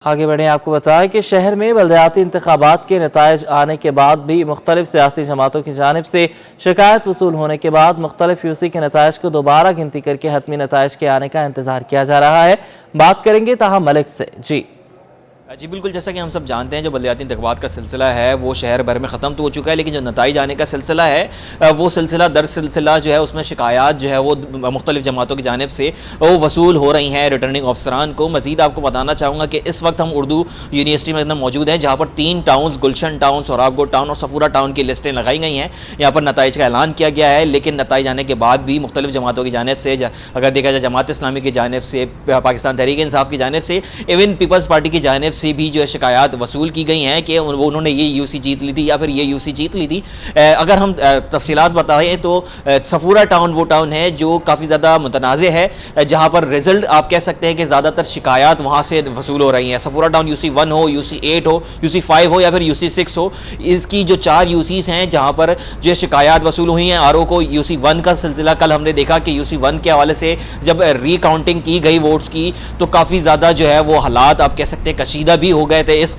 آگے بڑھیں آپ کو بتائیں کہ شہر میں بلدیاتی انتخابات کے نتائج آنے کے بعد بھی مختلف سیاسی جماعتوں کی جانب سے شکایت وصول ہونے کے بعد مختلف یوسی کے نتائج کو دوبارہ گنتی کر کے حتمی نتائج کے آنے کا انتظار کیا جا رہا ہے۔ بات کریں گے طاہا ملک سے۔ جی بالکل، جیسا کہ ہم سب جانتے ہیں جو بلدیاتی انتخابات کا سلسلہ ہے وہ شہر بھر میں ختم تو ہو چکا ہے، لیکن جو نتائج آنے کا سلسلہ ہے وہ سلسلہ در سلسلہ جو ہے اس میں شکایات جو ہے وہ مختلف جماعتوں کی جانب سے وہ وصول ہو رہی ہیں ریٹرننگ افسران کو۔ مزید آپ کو بتانا چاہوں گا کہ اس وقت ہم اردو یونیورسٹی میں موجود ہیں جہاں پر 3 ٹاؤنز گلشن ٹاؤن، سوراب گڑھ ٹاؤن اور صفورہ ٹاؤن کی لسٹیں لگائی گئی ہیں۔ یہاں پر نتائج کا اعلان کیا گیا ہے، لیکن نتائج آنے کے بعد بھی مختلف جماعتوں کی جانب سے اگر دیکھا جائے جماعت اسلامی کی جانب سے، پاکستان تحریک انصاف کی جانب سے، ایون پیپلز پارٹی کی جانب سے بھی جو ہے شکایات وصول کی گئی ہیں کہ انہوں نے یہ یوسی جیت لی تھی یا پھر یہ یوسی جیت لی تھی۔ اگر ہم تفصیلات بتائیں تو صفورہ ٹاؤن وہ ٹاؤن ہے جو کافی زیادہ متنازع ہے، جہاں پر رزلٹ آپ کہہ سکتے ہیں کہ زیادہ تر شکایات وہاں سے وصول ہو رہی ہیں۔ صفورہ ٹاؤن یوسی 1 ہو، یوسی 8 ہو، یوسی 5 ہو یا پھر یوسی 6 ہو، اس کی جو 4 یوسیز ہیں جہاں پر جو شکایات وصول ہوئی ہیں آر او کو۔ یوسی 1 کا سلسلہ کل ہم نے دیکھا کہ یوسی 1 کے حوالے سے جب ری کاؤنٹنگ کی گئی ووٹس کی تو کافی زیادہ جو ہے وہ حالات آپ کہہ سکتے ہیں کشیدہ بھی ہو گئے تھے۔ اس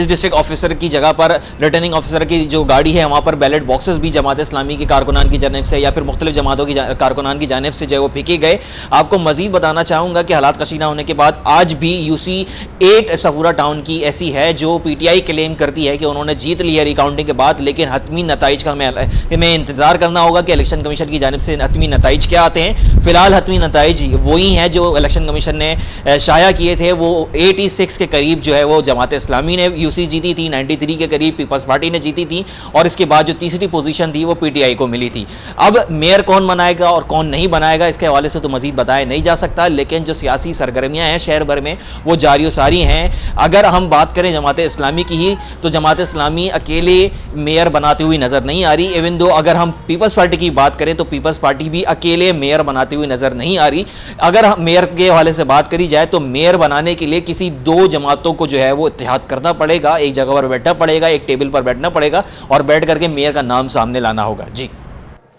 ڈسٹرکٹ آفیسر کی جگہ پر ریٹرننگ آفیسر کی جو گاڑی ہے وہاں پر بیلٹ باکسز بھی جماعت اسلامی کے کارکنان کی جانب سے یا پھر مختلف جماعتوں کی کارکنان کی جانب سے جو ہے وہ پھینکے گئے۔ آپ کو مزید بتانا چاہوں گا کہ حالات کشیدہ ہونے کے بعد آج بھی یوسی 8 صفورہ ٹاؤن کی ایسی ہے جو پی ٹی آئی کلیم کرتی ہے کہ انہوں نے جیت لی ہے ریکاؤنٹنگ کے بعد، لیکن حتمی نتائج کا ہمیں انتظار کرنا ہوگا کہ الیکشن کمیشن کی جانب سے حتمی نتائج کیا آتے ہیں۔ فی الحال حتمی نتائج وہی ہیں جو الیکشن کمیشن نے شائع کیے تھے، وہ 86 کے قریب جو ہے وہ جماعت اسلامی نے یوسی جیتی تھی، 93 کے قریب پیپلز پارٹی نے جیتی تھی، اور اس کے بعد جو تیسری پوزیشن تھی وہ پی ٹی آئی کو ملی تھی۔ اب میئر کون بنائے گا اور کون نہیں بنائے گا اس کے حوالے سے تو مزید بتایا نہیں جا سکتا، لیکن جو سیاسی سرگرمیاں ہیں شہر بھر میں وہ جاری و ساری ہیں۔ اگر ہم بات کریں جماعت اسلامی کی ہی تو جماعت اسلامی اکیلے میئر بناتے ہوئی نظر نہیں آ رہی، ایون دو اگر ہم پیپلز پارٹی کی بات کریں تو پیپلز پارٹی بھی اکیلے میئر بناتے ہوئی نظر نہیں آ رہی۔ اگر میئر کے حوالے سے بات کری جائے تو میئر بنانے کے لیے کسی 2 جماعتوں کو جو ہے وہ اتحاد کرنا پڑے گا، ایک جگہ پر بیٹھنا پڑے گا، ایک ٹیبل پر بیٹھنا پڑے گا اور بیٹھ کر کے میئر کا نام سامنے لانا ہوگا۔ جی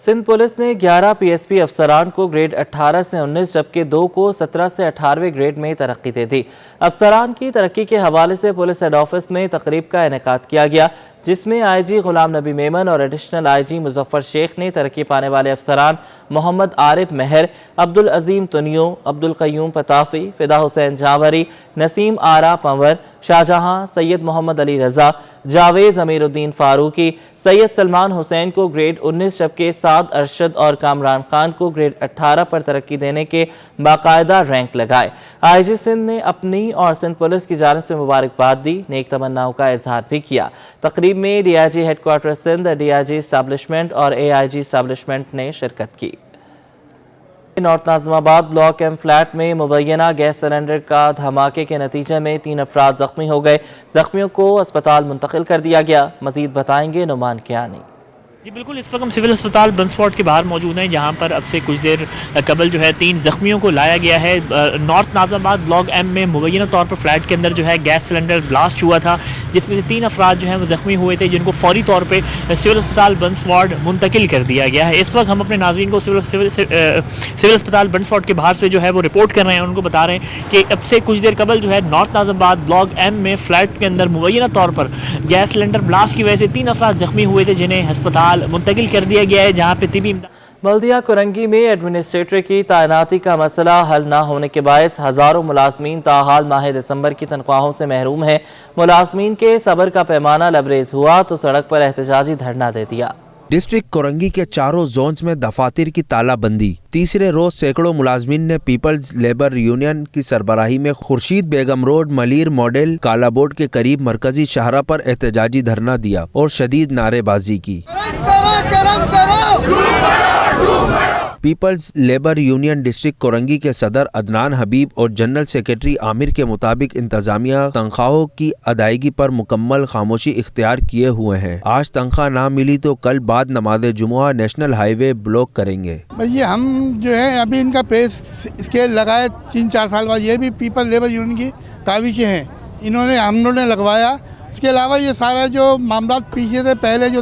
سندھ پولیس نے 11 پی ایس پی افسران کو گریڈ 18 سے 19 جبکہ 2 کو 17 سے 18ویں گریڈ میں ترقی دے دی۔ افسران کی ترقی کے حوالے سے پولیس ہیڈ آفس میں تقریب کا انعقاد کیا گیا جس میں آئی جی غلام نبی میمن اور ایڈیشنل آئی جی مظفر شیخ نے ترقی پانے والے افسران محمد عارف مہر، عبدالعظیم تنیو، عبدالقیوم پتافی، فدا حسین جاوری، نسیم آرا پنور، شاہجہاں، سید محمد علی رضا، جاوید امیر الدین فاروقی، سید سلمان حسین کو گریڈ 19 جبکہ سعد ارشد اور کامران خان کو گریڈ 18 پر ترقی دینے کے باقاعدہ رینک لگائے۔ آئی جی سندھ نے اپنی اور سندھ پولیس کی جانب سے مبارکباد دی، نیک تمناؤں کا اظہار بھی کیا۔ تقریب میں D I G headquarter Sindh, D I G establishment اور اے آئی جی اسٹیبلشمنٹ نے شرکت کی۔ نارتھ ناظم آباد بلاک ایم فلیٹ میں مبینہ گیس سلنڈر کا دھماکے کے نتیجے میں 3 افراد زخمی ہو گئے، زخمیوں کو اسپتال منتقل کر دیا گیا۔ مزید بتائیں گے نعمان کیانی۔ جی بالکل، اس وقت ہم سول اسپتال برنسفورڈ کے باہر موجود ہیں جہاں پر اب سے کچھ دیر قبل جو ہے 3 زخمیوں کو لایا گیا ہے۔ نارتھ ناظم آباد بلاک ایم میں مبینہ طور پر فلیٹ کے اندر جو ہے گیس سلنڈر بلاسٹ ہوا تھا جس میں سے 3 افراد جو ہیں وہ زخمی ہوئے تھے جن کو فوری طور پہ سول اسپتال برنسفورڈ منتقل کر دیا گیا ہے۔ اس وقت ہم اپنے ناظرین کو سول اسپتال برنسفورڈ کے باہر سے جو ہے وہ رپورٹ کر رہے ہیں، ان کو بتا رہے ہیں کہ اب سے کچھ دیر قبل جو ہے نارتھ ناظم آباد بلاک ایم میں فلیٹ کے اندر مبینہ طور پر گیس سلنڈر بلاسٹ کی وجہ سے 3 افراد زخمی ہوئے تھے جنہیں ہسپتال منتقل کر دیا گیا ہے جہاں پہ طبی بلدیہ کرنگی میں ایڈمنسٹریٹر کی تعیناتی کا مسئلہ حل نہ ہونے کے باعث ہزاروں ملازمین تاحال ماہ دسمبر کی تنخواہوں سے محروم ہیں۔ ملازمین کے صبر کا پیمانہ لبریز ہوا تو سڑک پر احتجاجی دھرنا دے دیا۔ ڈسٹرکٹ کرنگی کے 4 زونز میں دفاتر کی تالہ بندی۔ تیسرے روز سینکڑوں ملازمین نے پیپلز لیبر یونین کی سربراہی میں خورشید بیگم روڈ، ملیر ماڈل، کالا بورڈ کے قریب مرکزی شاہراہ پر احتجاجی دھرنا دیا اور شدید نعرے بازی کی۔ Peoples labour union district Korangi کے صدر عدنان حبیب اور جنرل سیکرٹری عامر کے مطابق انتظامیہ تنخواہوں کی ادائیگی پر مکمل خاموشی اختیار کیے ہوئے ہیں۔ آج تنخواہ نہ ملی تو کل بعد نماز جمعہ نیشنل ہائی وے بلاک کریں گے۔ یہ ہم جو ہے ابھی ان کا پے اسکیل لگائے 3-4 سال بعد، یہ بھی پیپل لیبر یونین کی کاوشیں ہیں، ہم لوگوں نے لگوایا۔ اس کے علاوہ یہ سارا جو معاملات پیچھے سے پہلے جو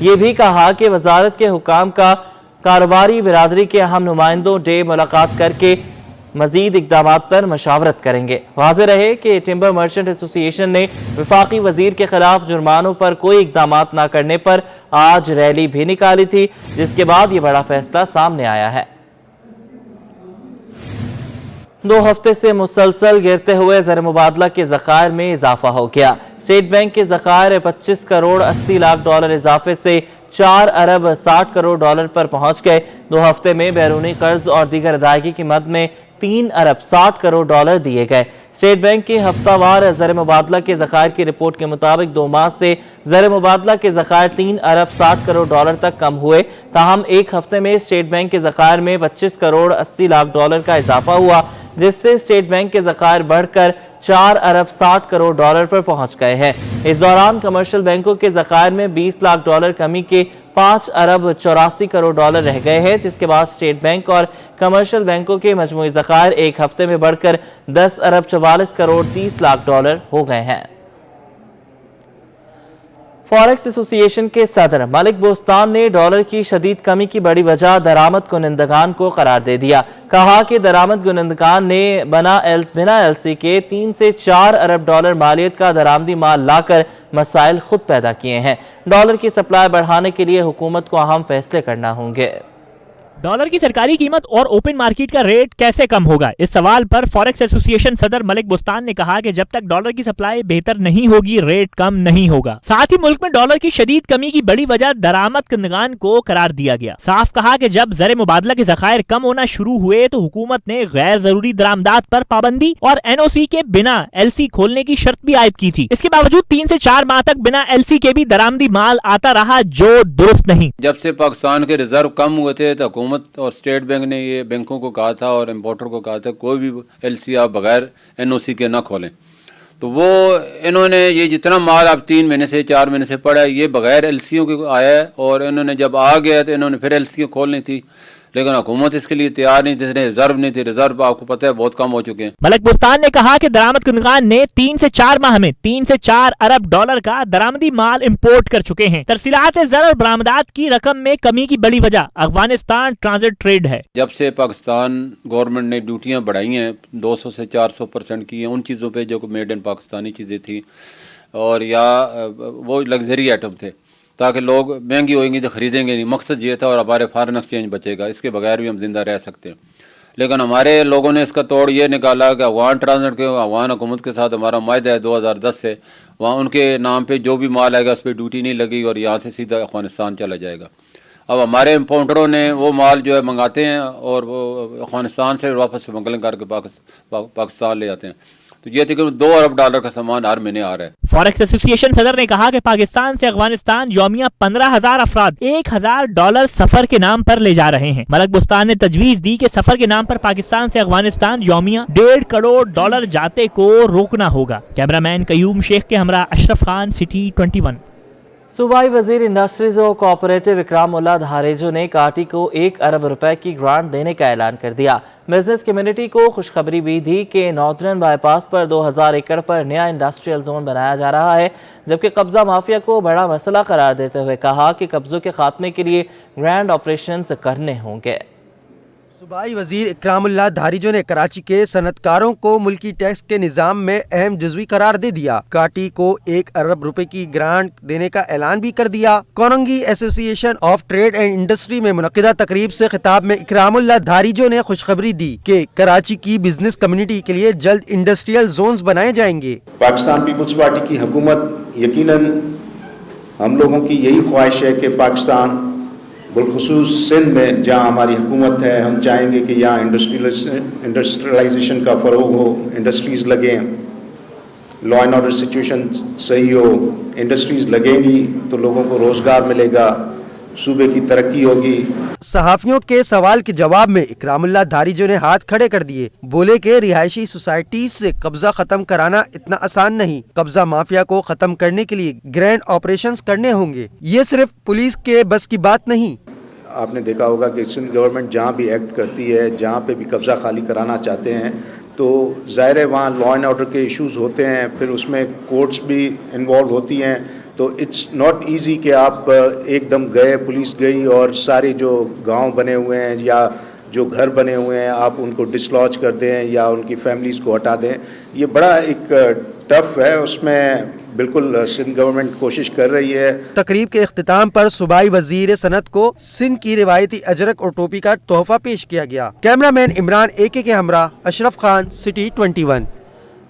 یہ بھی کہا کہ وزارت کے حکام کا کاروباری برادری کے اہم نمائندوں ڈے ملاقات کر کے مزید اقدامات پر مشاورت کریں گے۔ واضح رہے کہ ٹمبر مرچنٹ ایسوسی ایشن نے وفاقی وزیر کے خلاف جرمانوں پر کوئی اقدامات نہ کرنے پر آج ریلی بھی نکالی تھی، جس کے بعد یہ بڑا فیصلہ سامنے آیا ہے۔ 2 ہفتے سے مسلسل گرتے ہوئے زر مبادلہ کے ذخائر میں اضافہ ہو گیا۔ اسٹیٹ بینک کے ذخائر 25 کروڑ 80 لاکھ ڈالر اضافے سے 4 ارب 60 کروڑ ڈالر پر پہنچ گئے۔ 2 ہفتے میں بیرونی قرض اور دیگر ادائیگی کی مد میں 3 ارب 60 کروڑ ڈالر دیے گئے۔ اسٹیٹ بینک کی ہفتہ وار زر مبادلہ کے ذخائر کی رپورٹ کے مطابق 2 ماہ سے زر مبادلہ کے ذخائر 3 ارب 60 کروڑ ڈالر تک کم ہوئے، تاہم ایک ہفتے میں اسٹیٹ بینک کے ذخائر میں 25 کروڑ 80 لاکھ ڈالر کا اضافہ ہوا، جس سے اسٹیٹ بینک کے ذخائر بڑھ کر 4 ارب 60 کروڑ ڈالر پر پہنچ گئے ہیں۔ اس دوران کمرشل بینکوں کے ذخائر میں 20 لاکھ ڈالر کمی کے 5 ارب 84 کروڑ ڈالر رہ گئے ہیں، جس کے بعد اسٹیٹ بینک اور کمرشل بینکوں کے مجموعی ذخائر ایک ہفتے میں بڑھ کر 10 ارب 44 کروڑ 30 لاکھ ڈالر ہو گئے ہیں۔ فوریکس ایسوسی ایشن کے صدر ملک بوستان نے ڈالر کی شدید کمی کی بڑی وجہ درآمد کنندگان کو قرار دے دیا۔ کہا کہ درآمد کنندگان نے بنا ایل سی کے 3 سے 4 ارب ڈالر مالیت کا درآمدی مال لا کر مسائل خود پیدا کیے ہیں۔ ڈالر کی سپلائی بڑھانے کے لیے حکومت کو اہم فیصلے کرنا ہوں گے۔ ڈالر کی سرکاری قیمت اور اوپن مارکیٹ کا ریٹ کیسے کم ہوگا؟ اس سوال پر فوریکس ایسوسی ایشن صدر ملک بوستان نے کہا کہ جب تک ڈالر کی سپلائی بہتر نہیں ہوگی ریٹ کم نہیں ہوگا۔ ساتھ ہی ملک میں ڈالر کی شدید کمی کی بڑی وجہ درآمد کنندگان کو قرار دیا گیا۔ صاف کہا کہ جب زر مبادلہ کے ذخائر کم ہونا شروع ہوئے تو حکومت نے غیر ضروری درآمدات پر پابندی اور NOC کے بنا LC کھولنے کی شرط بھی عائد کی تھی۔ اس کے باوجود 3 سے 4 ماہ تک بنا LC کے بھی درآمدی مال آتا رہا، جو درست نہیں۔ جب سے پاکستان کے ریزرو کم ہوئے تھے تو حکومت اور اسٹیٹ بینک نے یہ بینکوں کو کہا تھا اور امپورٹر کو کہا تھا کوئی بھی LC آپ بغیر NOC کے نہ کھولیں، تو وہ انہوں نے یہ جتنا مال اب 3 مہینے سے 4 مہینے سے پڑا ہے یہ بغیر LCوں کے آیا ہے، اور انہوں نے جب آ گیا تو انہوں نے پھر LC کھولنی تھی، لیکن حکومت اس کے لیے تیار نہیں تھی، ریزرو نہیں تھی، ریزرو آپ کو پتہ ہے بہت کم ہو چکے ہیں۔ ملک بوستان نے کہا کہ درآمد کنندگان نے 3 سے 4 ماہ میں 3 سے 4 ارب ڈالر کا درآمدی مال امپورٹ کر چکے ہیں۔ ترسیلات زر اور برآمدات کی رقم میں کمی کی بڑی وجہ افغانستان ٹرانزٹ ٹریڈ ہے۔ جب سے پاکستان گورنمنٹ نے ڈیوٹیاں بڑھائی ہیں 200 سے 400% کی ہیں ان چیزوں پہ جو میڈ ان پاکستانی چیزیں تھیں، اور یا وہ لگژری آئٹم تھے، تاکہ لوگ مہنگی ہوئیں گی تو خریدیں گے نہیں، مقصد یہ تھا، اور ہمارے فارن ایکسچینج بچے گا، اس کے بغیر بھی ہم زندہ رہ سکتے ہیں۔ لیکن ہمارے لوگوں نے اس کا توڑ یہ نکالا کہ افغان ٹرانزٹ کے افغان حکومت کے ساتھ ہمارا معاہدہ ہے 2010 سے، وہاں ان کے نام پہ جو بھی مال آئے گا اس پہ ڈیوٹی نہیں لگی اور یہاں سے سیدھا افغانستان چلا جائے گا۔ اب ہمارے امپورٹروں نے وہ مال جو ہے منگاتے ہیں اور وہ افغانستان سے واپس سمگلنگ کر کے پاکستان لے جاتے ہیں، تو یہ تقریباً 2 ارب ڈالر کا سامان ہر مہینے آ رہا ہے۔ فوریکس ایسوسی ایشن صدر نے کہا کہ پاکستان سے افغانستان یومیہ 15,000 افراد $1,000 سفر کے نام پر لے جا رہے ہیں۔ ملک بوستان نے تجویز دی کہ سفر کے نام پر پاکستان سے افغانستان یومیہ $1.5 کروڑ جاتے کو روکنا ہوگا۔ کیمرہ مین قیوم شیخ کے ہمراہ اشرف خان، سٹی 21۔ صوبائی وزیر انڈسٹریز و کوآپریٹو اکرام اللہ دھاریجو نے کاٹی کو 1 ارب روپے کی گرانٹ دینے کا اعلان کر دیا۔ بزنس کمیونٹی کو خوشخبری بھی دی کہ ناردرن بائی پاس پر 2000 ایکڑ پر نیا انڈسٹریل زون بنایا جا رہا ہے، جبکہ قبضہ مافیا کو بڑا مسئلہ قرار دیتے ہوئے کہا کہ قبضوں کے خاتمے کے لیے گرینڈ آپریشنز کرنے ہوں گے۔ صوبائی وزیر اکرام اللہ دھاریجو نے کراچی کے صنعت کاروں کو ملکی ٹیکس کے نظام میں اہم جزوی قرار دے دیا۔ کاٹی کو 1 ارب روپے کی گرانٹ دینے کا اعلان بھی کر دیا۔ کورنگی ایسوسی ایشن آف ٹریڈ اینڈ انڈسٹری میں منعقدہ تقریب سے خطاب میں اکرام اللہ دھاریجو نے خوشخبری دی کہ کراچی کی بزنس کمیونٹی کے لیے جلد انڈسٹریل زونز بنائے جائیں گے۔ پاکستان پیپلز پارٹی کی حکومت یقیناً ہم لوگوں کی یہی خواہش ہے کہ پاکستان بالخصوص سندھ میں جہاں ہماری حکومت ہے، ہم چاہیں گے کہ یہاں انڈسٹریلائزیشن کا فروغ ہو، انڈسٹریز لگیں، لا اینڈ آرڈر سچویشن صحیح ہو، انڈسٹریز لگیں گی تو لوگوں کو روزگار ملے گا، صوبے کی ترقی ہوگی۔ صحافیوں کے سوال کے جواب میں اکرام اللہ دھاریجو نے ہاتھ کھڑے کر دیے، بولے کہ رہائشی سوسائٹیز سے قبضہ ختم کرانا اتنا آسان نہیں، قبضہ مافیا کو ختم کرنے کے لیے گرینڈ آپریشنز کرنے ہوں گے، یہ صرف پولیس کے بس کی بات نہیں۔ آپ نے دیکھا ہوگا کہ سندھ گورنمنٹ جہاں بھی ایکٹ کرتی ہے، جہاں پہ بھی قبضہ خالی کرانا چاہتے ہیں تو ظاہر ہے وہاں لا اینڈ آرڈر کے ایشوز ہوتے ہیں، پھر اس میں کورٹس بھی انوالو ہوتی ہیں، تو اٹس ناٹ ایزی کہ آپ ایک دم گئے، پولیس گئی اور سارے جو گاؤں بنے ہوئے ہیں یا جو گھر بنے ہوئے ہیں آپ ان کو ڈسلوج کر دیں یا ان کی فیملیز کو ہٹا دیں. یہ بڑا ایک ٹف ہے، اس میں بالکل سندھ گورنمنٹ کوشش کر رہی ہے. تقریب کے اختتام پر صوبائی وزیر صنعت کو سندھ کی روایتی اجرک اور ٹوپی کا تحفہ پیش کیا گیا. کیمرہ مین عمران AK کے ہمراہ اشرف خان، سٹی 21.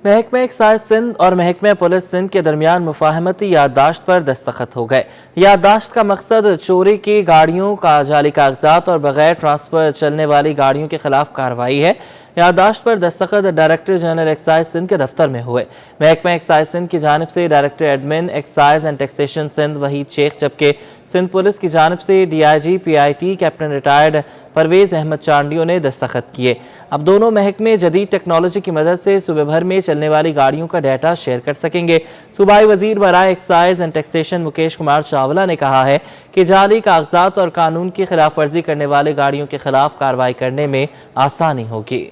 محکمہ ایکسائز سندھ اور محکمہ پولیس سندھ کے درمیان مفاہمتی یادداشت پر دستخط ہو گئے. یادداشت کا مقصد چوری کی گاڑیوں کا جعلی کاغذات اور بغیر ٹرانسفر چلنے والی گاڑیوں کے خلاف کارروائی ہے. یادداشت پر دستخط ڈائریکٹر جنرل ایکسائز سندھ کے دفتر میں ہوئے. محکمہ ایکسائز سندھ کی جانب سے director admin excise and taxation Sindh Waheed Sheikh, جبکہ سندھ پولیس کی جانب سے DIG PIT captain retired Pervez Ahmed چانڈیوں نے دستخط کیے. اب دونوں محکمے جدید ٹیکنالوجی کی مدد سے صوبے بھر میں چلنے والی گاڑیوں کا ڈیٹا شیئر کر سکیں گے. صوبائی وزیر برائے excise and taxation Mukesh Kumar Chawla نے کہا ہے کہ جعلی کاغذات اور قانون کی خلاف ورزی کرنے والے گاڑیوں کے خلاف کارروائی کرنے میں آسانی ہوگی.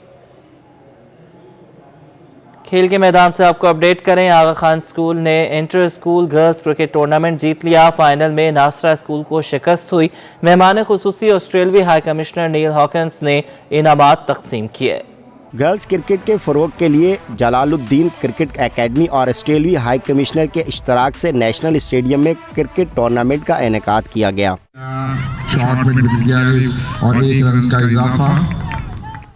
کھیل کے میدان سے آپ کو اپڈیٹ کریں. آغا خان اسکول نے inter school girls cricket tournament جیت لیا. فائنل میں ناصرہ اسکول کو شکست ہوئی. مہمان خصوصی آسٹریلوی ہائی کمشنر نیل ہاکنز نے انعامات تقسیم کیے. گرلز کرکٹ کے فروغ کے لیے جلال الدین کرکٹ اکیڈمی اور آسٹریلوی ہائی کمشنر کے اشتراک سے نیشنل اسٹیڈیم میں کرکٹ ٹورنامنٹ کا انعقاد کیا گیا. اور 1 رن کا اضافہ.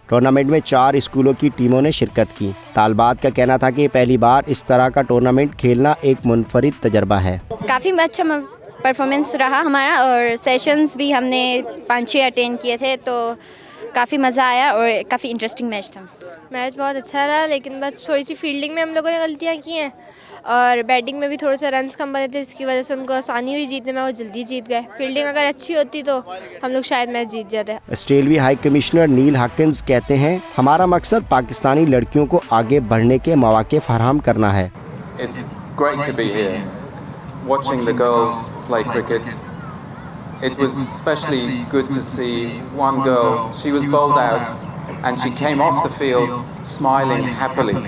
ٹورنامنٹ میں 4 اسکولوں کی ٹیموں نے شرکت کی. طالبات کا کہنا تھا کہ پہلی بار اس طرح کا ٹورنامنٹ کھیلنا ایک منفرد تجربہ ہے. کافی اچھا پرفارمنس رہا ہمارا اور سیشنز بھی ہم نے 5-6 اٹینڈ کیے تھے تو کافی مزہ آیا اور کافی انٹرسٹنگ میچ تھا. میچ بہت اچھا رہا لیکن بس تھوڑی سی فیلڈنگ میں ہم لوگوں نے غلطیاں کی ہیں اور بیٹنگ میں بھی تھوڑے سے رنز کم بنے تھے، اس کی وجہ سے ان کو آسانی ہوئی جیتنے میں، وہ جلدی جیت گئے. فیلڈنگ اگر اچھی ہوتی تو ہم لوگ شاید میچ جیت جاتے. آسٹریلوی ہائی کمشنر نیل ہاکنز کہتے ہیں ہمارا مقصد پاکستانی لڑکیوں کو آگے بڑھنے کے مواقع فراہم کرنا ہے. It's great to be here watching the girls play cricket. It was especially good to see one girl, she was bowled out and she came off the field smiling happily.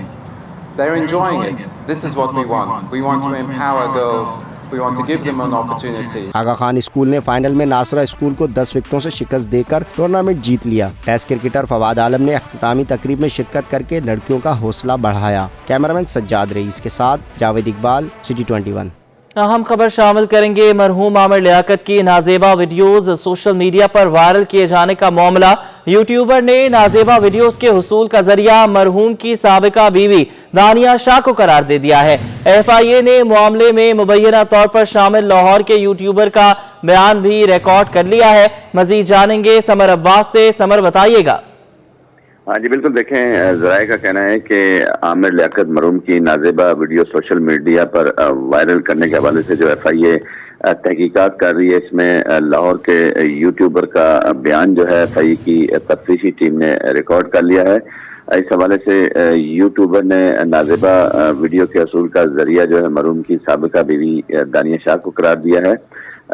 They're enjoying it. This is what we want. We want to empower girls. We want to give them an opportunity. Aga Khan school نے final میں Nasira school کو 10 وکٹوں سے شکست دے کر tournament جیت لیا. Test cricketer Fawad Alam نے اختتامی تقریب میں شرکت کر کے لڑکیوں کا حوصلہ بڑھایا. کیمرامین سجاد رئیس کے ساتھ جاوید اقبال، سٹی 21. اہم خبر شامل کریں گے. مرحوم عامر لیاقت کی نازیبا ویڈیوز سوشل میڈیا پر وائرل کیے جانے کا معاملہ. یوٹیوبر نے نازیبا ویڈیوز کے حصول کا ذریعہ مرحوم کی سابقہ بیوی دانیہ شاہ کو قرار دے دیا ہے. FIA نے معاملے میں مبینہ طور پر شامل لاہور کے یوٹیوبر کا بیان بھی ریکارڈ کر لیا ہے. مزید جانیں گے سمر عباس سے. سمر بتائیے گا. ہاں جی بالکل. دیکھیں ذرائع کا کہنا ہے کہ عامر لیاقت مرحوم کی نازیبا ویڈیو سوشل میڈیا پر وائرل کرنے کے حوالے سے جو FIA تحقیقات کر رہی ہے، اس میں لاہور کے یوٹیوبر کا بیان جو ہے FIA کی تفتیشی ٹیم نے ریکارڈ کر لیا ہے. اس حوالے سے یوٹیوبر نے نازیبا ویڈیو کے حصول کا ذریعہ جو ہے مرحوم کی سابقہ بیوی دانیہ شاہ کو قرار دیا ہے.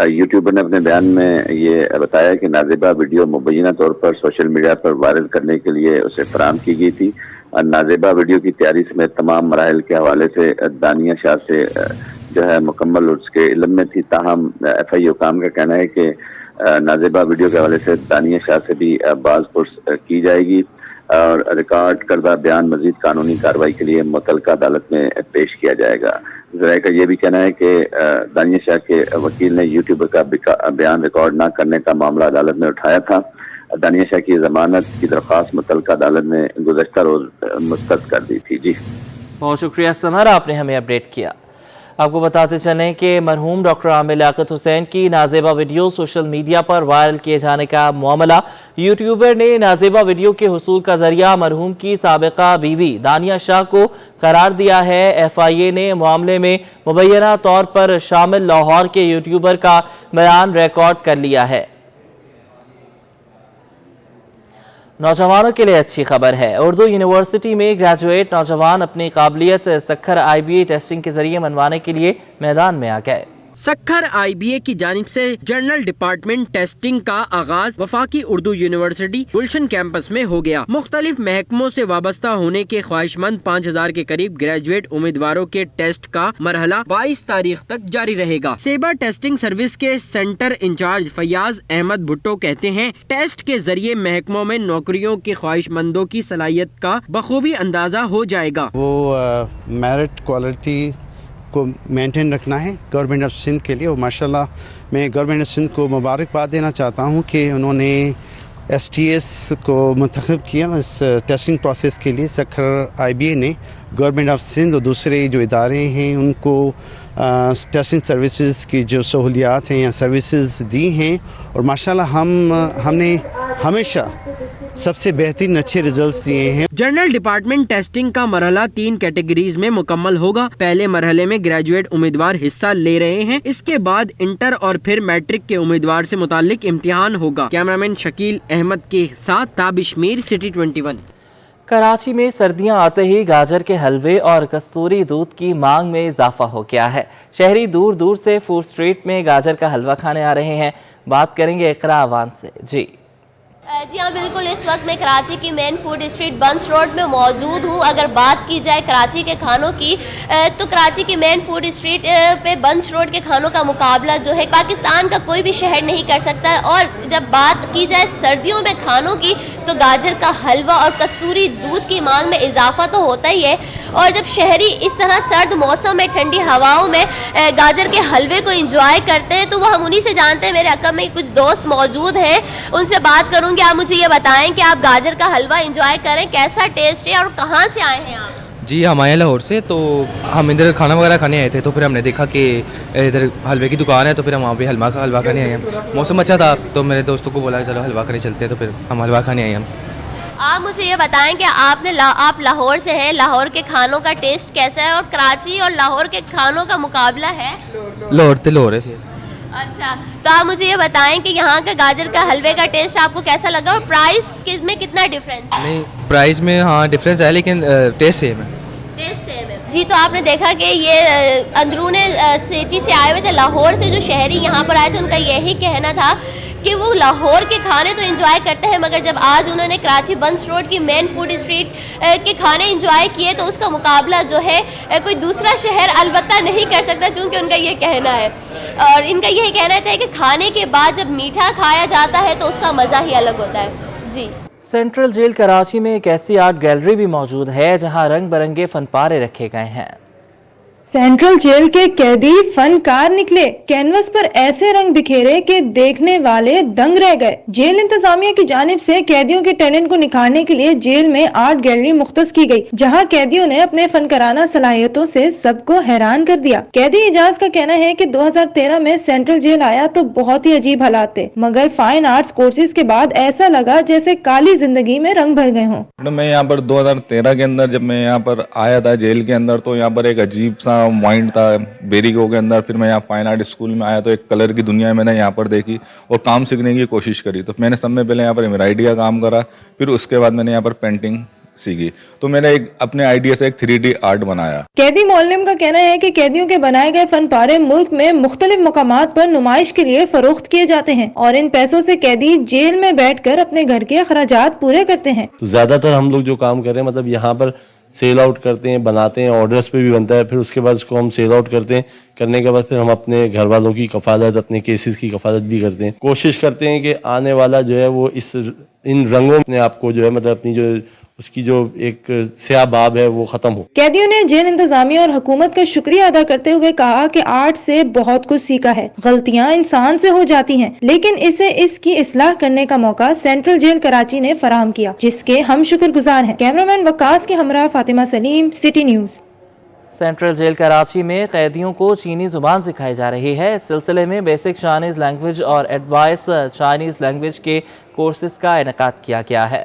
یوٹیوبر نے اپنے بیان میں یہ بتایا کہ نازیبا ویڈیو مبینہ طور پر سوشل میڈیا پر وائرل کرنے کے لیے اسے فراہم کی گئی تھی. نازیبا ویڈیو کی تیاری سمیت تمام مراحل کے حوالے سے دانیہ شاہ سے جو ہے مکمل اس کے علم میں تھی. تاہم FIA حکام کا کہنا ہے کہ نازیبا ویڈیو کے حوالے سے دانیہ شاہ سے بھی باز پرس کی جائے گی اور ریکارڈ کردہ بیان مزید قانونی کارروائی کے لیے متعلقہ عدالت میں پیش کیا جائے گا. ذرائع کا یہ بھی کہنا ہے کہ دانیہ شاہ کے وکیل نے یوٹیوبر کا بیان ریکارڈ نہ کرنے کا معاملہ عدالت میں اٹھایا تھا. دانیہ شاہ کی ضمانت کی درخواست متعلقہ عدالت نے گزشتہ روز مسترد کر دی تھی. جی بہت شکریہ سمر، آپ نے ہمیں اپڈیٹ کیا. آپ کو بتاتے چلیں کہ مرحوم ڈاکٹر عامر لیاقت حسین کی نازیبا ویڈیو سوشل میڈیا پر وائرل کیے جانے کا معاملہ. یوٹیوبر نے نازیبا ویڈیو کے حصول کا ذریعہ مرحوم کی سابقہ بیوی دانیہ شاہ کو قرار دیا ہے. FIA نے معاملے میں مبینہ طور پر شامل لاہور کے یوٹیوبر کا بیان ریکارڈ کر لیا ہے. نوجوانوں کے لیے اچھی خبر ہے. اردو یونیورسٹی میں گریجویٹ نوجوان اپنی قابلیت سکھر IBA ٹیسٹنگ کے ذریعے منوانے کے لیے میدان میں آ گئے. سکھر IBA کی جانب سے جنرل ڈپارٹمنٹ ٹیسٹنگ کا آغاز وفاقی اردو یونیورسٹی گلشن کیمپس میں ہو گیا۔ مختلف محکموں سے وابستہ ہونے کے خواہش مند 5000 کے قریب گریجویٹ امیدواروں کے ٹیسٹ کا مرحلہ 22 تاریخ تک جاری رہے گا۔ سیبا ٹیسٹنگ سروس کے سینٹر انچارج فیاض احمد بھٹو کہتے ہیں ٹیسٹ کے ذریعے محکموں میں نوکریوں کے خواہش مندوں کی صلاحیت کا بخوبی اندازہ ہو جائے گا۔ وہ میرٹ کوالٹی کو مینٹین رکھنا ہے گورنمنٹ آف سندھ کے لیے، اور ماشاءاللہ میں گورنمنٹ آف سندھ کو مبارکباد دینا چاہتا ہوں کہ انہوں نے STS کو منتخب کیا اس ٹیسٹنگ پروسیس کے لیے۔ سکھر IBA نے گورنمنٹ آف سندھ اور دوسرے جو ادارے ہیں ان کو ٹیسٹنگ سروسز کی جو سہولیات ہیں یا سروسز دی ہیں، اور ماشاءاللہ ہم نے ہمیشہ سب سے بہترین اچھے ریزلٹس دیے ہیں۔ جنرل ڈپارٹمنٹ ٹیسٹنگ کا مرحلہ 3 کیٹیگریز میں مکمل ہوگا۔ پہلے مرحلے میں گریجویٹ امیدوار حصہ لے رہے ہیں، اس کے بعد انٹر اور پھر میٹرک کے امیدوار سے متعلق امتحان ہوگا۔ کیمرامین شکیل احمد کے ساتھ تابش میر، سٹی 21۔ کراچی میں سردیاں آتے ہی گاجر کے حلوے اور کستوری دودھ کی مانگ میں اضافہ ہو گیا ہے۔ شہری دور دور سے فوڈ اسٹریٹ میں گاجر کا حلوہ کھانے آ رہے ہیں۔ بات کریں گے اقرا عوان سے۔ جی ہاں بالکل، اس وقت میں کراچی کی مین فوڈ اسٹریٹ بنس روڈ میں موجود ہوں۔ اگر بات کی جائے کراچی کے کھانوں کی تو کراچی کی مین فوڈ اسٹریٹ پہ بنس روڈ کے کھانوں کا مقابلہ جو ہے پاکستان کا کوئی بھی شہر نہیں کر سکتا ہے۔ اور جب بات کی جائے سردیوں میں کھانوں کی تو گاجر کا حلوہ اور کستوری دودھ کی مانگ میں اضافہ تو ہوتا ہی ہے، اور جب شہری اس طرح سرد موسم میں ٹھنڈی ہواؤں میں گاجر کے حلوے کو انجوائے کرتے ہیں تو وہ ہم انہی سے جانتے ہیں۔ میرے عقب میں کچھ دوست موجود ہیں، ان سے بات کروں گی۔ آپ مجھے یہ بتائیں کہ آپ گاجر کا حلوہ انجوائے کریں، کیسا ٹیسٹ ہے اور کہاں سے آئے ہیں آپ؟ جی ہم آئے ہیں لاہور سے، تو ہم ادھر کھانا وغیرہ کھانے آئے تھے، تو پھر ہم نے دیکھا کہ ادھر حلوے کی دکان ہے، تو پھر ہم وہاں پہ حلوہ کھانے آئے ہیں۔ موسم اچھا تھا تو میرے دوستوں کو بولا چلو حلوہ کھانے چلتے ہیں، تو پھر ہم حلوہ کھانے آئے ہیں۔ آپ مجھے یہ بتائیں کہ آپ لاہور سے ہیں، لاہور کے کھانوں کا ٹیسٹ کیسا ہے اور کراچی اور لاہور کے کھانوں کا مقابلہ ہے؟ لاہور ہے پھر۔ اچھا، تو آپ مجھے یہ بتائیں کہ یہاں کا گاجر کا حلوے کا ٹیسٹ آپ کو کیسا لگا اور پرائس میں کتنا ڈیفرنس ہے؟ نہیں پرائز میں ہاں ڈفرینس ہے، لیکن ٹیسٹ سیم ہے۔ جی تو آپ نے دیکھا کہ یہ اندرون سٹی سے آئے ہوئے تھے، لاہور سے جو شہری یہاں پر آئے تھے ان کا یہی کہنا تھا کہ وہ لاہور کے کھانے تو انجوائے کرتے ہیں، مگر جب آج انہوں نے کراچی بنس روڈ کی مین فوڈ اسٹریٹ کے کھانے انجوائے کیے تو اس کا مقابلہ جو ہے کوئی دوسرا شہر البتہ نہیں کر سکتا، چونکہ ان کا یہ کہنا ہے۔ اور ان کا یہی کہنا ہے کہ کھانے کے بعد جب میٹھا کھایا جاتا ہے تو اس کا مزہ ہی الگ ہوتا ہے۔ جی سینٹرل جیل کراچی میں ایک ایسی آرٹ گیلری بھی موجود ہے جہاں رنگ برنگے فن پارے رکھے گئے ہیں۔ سینٹرل جیل کے قیدی فنکار نکلے، کینوس پر ایسے رنگ بکھیرے کہ دیکھنے والے دنگ رہ گئے۔ جیل انتظامیہ کی جانب سے قیدیوں کے ٹیلنٹ کو نکھارنے کے لیے جیل میں آرٹ گیلری مختص کی گئی، جہاں قیدیوں نے اپنے فنکارانہ صلاحیتوں سے سب کو حیران کر دیا۔ قیدی اجاز کا کہنا ہے کہ 2013 میں سینٹرل جیل آیا تو بہت ہی عجیب حالات تھے، مگر فائن آرٹس کورسز کے بعد ایسا لگا جیسے کالی زندگی میں رنگ بھر گئے ہوں۔ میں یہاں پر 2013 کے اندر جب میں یہاں پر آیا تھا جیل کے اندر، تو یہاں پر ایک عجیب سا مائنڈ تھا بیریگو کے اندر۔ پھر میں یہاں فائن آرٹ اسکول میں آیا تو ایک کلر کی دنیا میں نے یہاں پر دیکھی اور کام سیکھنے کی کوشش کری۔ تو میں نے سب میں پہلے یہاں پر ایمبرائڈری کا کام کرا، پھر اس کے بعد میں نے یہاں پر پینٹنگ سیکھی، تو میں نے اپنے آئیڈیا سے ایک 3D آرٹ بنایا۔ قیدی معلم کا کہنا ہے کہ قیدیوں کے بنائے گئے فن پارے ملک میں مختلف مقامات پر نمائش کے لیے فروخت کیے جاتے ہیں اور ان پیسوں سے قیدی جیل میں بیٹھ کر اپنے گھر کے اخراجات پورے کرتے ہیں۔ تو زیادہ تر ہم لوگ جو کام کر رہے ہیں، مطلب یہاں پر سیل آؤٹ کرتے ہیں، بناتے ہیں، آرڈرز پہ بھی بنتا ہے، پھر اس کے بعد اس کو ہم سیل آؤٹ کرتے ہیں، کرنے کے بعد پھر ہم اپنے گھر والوں کی کفالت، اپنے کیسز کی کفالت بھی کرتے ہیں۔ کوشش کرتے ہیں کہ آنے والا جو ہے وہ ان رنگوں میں آپ کو جو ہے مطلب اپنی جو اس کی جو ایک سیاہ باب ہے وہ ختم ہو۔ قیدیوں نے جیل انتظامیہ اور حکومت کا شکریہ ادا کرتے ہوئے کہا کہ آرٹ سے بہت کچھ سیکھا ہے، غلطیاں انسان سے ہو جاتی ہیں لیکن اسے اس کی اصلاح کرنے کا موقع سینٹرل جیل کراچی نے فراہم کیا، جس کے ہم شکر گزار ہیں۔ کیمرامین وقاص کے ہمراہ Fatima Saleem, city news. Central jail Karachi میں قیدیوں کو چینی زبان سکھائی جا رہی ہے۔ اس سلسلے میں بیسک چائنیز لینگویج اور ایڈوائس چائنیز لینگویج کے کورسز کا انعقاد کیا گیا ہے۔